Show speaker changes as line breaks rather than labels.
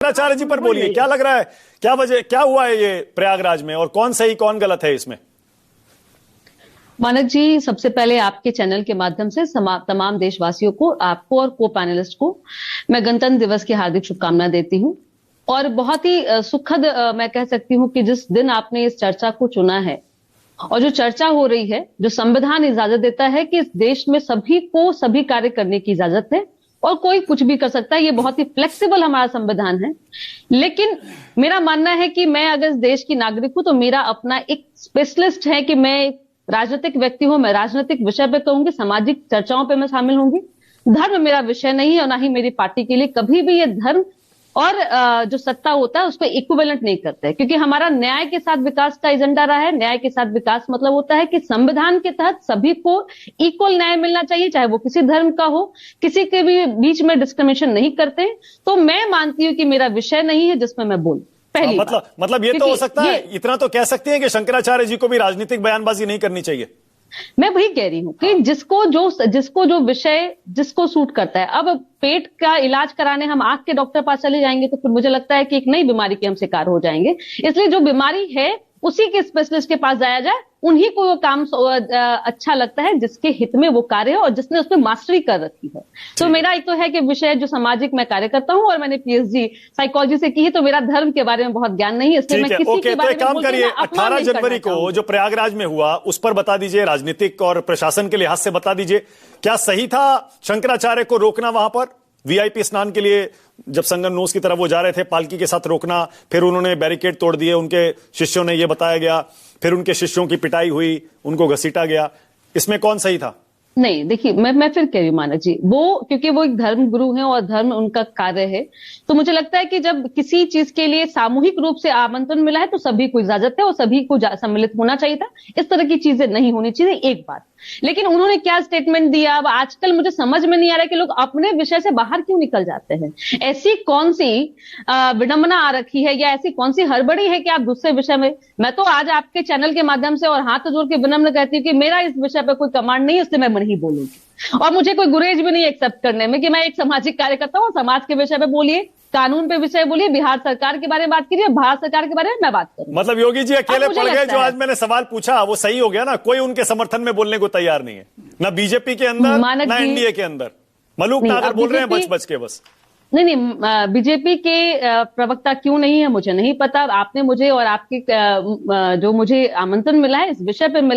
शंकराचार्य जी पर बोलिए, क्या लग रहा है, क्या वजह, क्या हुआ है ये प्रयागराज में, और कौन सही कौन गलत है इसमें?
मानक जी, सबसे पहले आपके चैनल के माध्यम से तमाम देशवासियों को, आपको और को पैनलिस्ट को मैं गणतंत्र दिवस की हार्दिक शुभकामनाएं देती हूं। और बहुत ही सुखद मैं कह सकती हूं कि जिस दिन आपने इस चर्चा को चुना है और जो चर्चा हो रही है, जो संविधान इजाजत देता है कि इस देश में सभी को सभी कार्य करने की इजाजत है और कोई कुछ भी कर सकता है, ये बहुत ही फ्लेक्सिबल हमारा संविधान है। लेकिन मेरा मानना है कि मैं अगर इस देश की नागरिक हूं तो मेरा अपना एक स्पेशलिस्ट है कि मैं राजनीतिक व्यक्ति हूं, मैं राजनीतिक विषय पे कहूंगी, सामाजिक चर्चाओं पे मैं शामिल होंगी। धर्म मेरा विषय नहीं है और ना ही मेरी पार्टी के लिए कभी भी ये धर्म और जो सत्ता होता है उसको इक्विवेलेंट नहीं करते, क्योंकि हमारा न्याय के साथ विकास का एजेंडा रहा है। न्याय के साथ विकास मतलब होता है कि संविधान के तहत सभी को इक्वल न्याय मिलना चाहिए, चाहे वो किसी धर्म का हो, किसी के भी बीच में डिस्क्रिमिनेशन नहीं करते। तो मैं मानती हूं कि मेरा विषय नहीं है जिसमें मैं बोलूं।
मतलब ये तो हो सकता है, इतना तो कह सकते हैं कि शंकराचार्य जी को भी राजनीतिक बयानबाजी नहीं करनी चाहिए।
मैं वही कह रही हूं कि जिसको जो विषय जिसको सूट करता है। अब पेट का इलाज कराने हम आंख के डॉक्टर पास चले जाएंगे तो फिर मुझे लगता है कि एक नई बीमारी के हम शिकार हो जाएंगे। इसलिए जो बीमारी है उसी के स्पेशलिस्ट के पास जाया जाए, उन्हीं को वो काम अच्छा लगता है जिसके हित में वो कार्य है और जिसने उसमें मास्टरी कर रखी है। तो मेरा एक तो है कि विषय जो सामाजिक मैं कार्य करता हूं और मैंने पीएचडी साइकोलॉजी से की है, तो मेरा धर्म के बारे में बहुत ज्ञान नहीं है, इसलिए मैं किसी के बारे में
काम करिए। 18 जनवरी को जो प्रयागराज में हुआ उस पर बता दीजिए, राजनीतिक और प्रशासन के लिहाज से बता दीजिए, क्या सही था शंकराचार्य को रोकना वहां पर वीआईपी स्नान के लिए? जब संगमनोस की तरफ वो जा रहे थे, पालकी के साथ रोकना, फिर उन्होंने बैरिकेड तोड़ दिए, उनके शिष्यों ने, ये बताया गया, फिर उनके शिष्यों की पिटाई हुई, उनको घसीटा गया, इसमें कौन सही था?
नहीं, देखिए, मैं फिर कह रही हूँ मानक जी, वो क्योंकि वो एक धर्म गुरु हैं और धर्म उनका कार्य है, तो मुझे लगता है कि जब किसी चीज के लिए सामूहिक रूप से आमंत्रण मिला है तो सभी को इजाजत है और सभी को सम्मिलित होना चाहिए था। इस तरह की चीजें नहीं होनी चाहिए, एक बात। लेकिन उन्होंने क्या स्टेटमेंट दिया, अब आजकल मुझे समझ में नहीं आ रहा है कि लोग अपने विषय से बाहर क्यों निकल जाते हैं। ऐसी कौन सी विडंबना आ रखी है या ऐसी कौन सी हड़बड़ी है कि आप दूसरे विषय में। मैं तो आज आपके चैनल के माध्यम से और हाथ जोड़ के विनम्र कहती हूँ कि मेरा इस विषय पर कोई कमांड नहीं है, इसलिए मैं नहीं बोलूंगी। और मुझे कोई गुरेज भी नहीं एक्सेप्ट करने में कि मैं एक सामाजिक कार्यकर्ता हूँ। समाज के विषय पे बोलिए, कानून पे विषय बोलिए, बिहार सरकार के बारे में बात कीजिए, भारत सरकार के बारे में मैं बात करूं।
मतलब योगी जी अकेले पड़ गए। जो आज मैंने सवाल पूछा वो सही हो गया ना, कोई उनके समर्थन में बोलने को तैयार नहीं है, ना बीजेपी के अंदर ना एनडीए के अंदर। मलूक नागर बोल रहे हैं बच बच के बस।
नहीं, बीजेपी के प्रवक्ता क्यों नहीं है मुझे नहीं पता। आपने मुझे और आपके जो मुझे आमंत्रण मिला है इस विषय पे मिला है।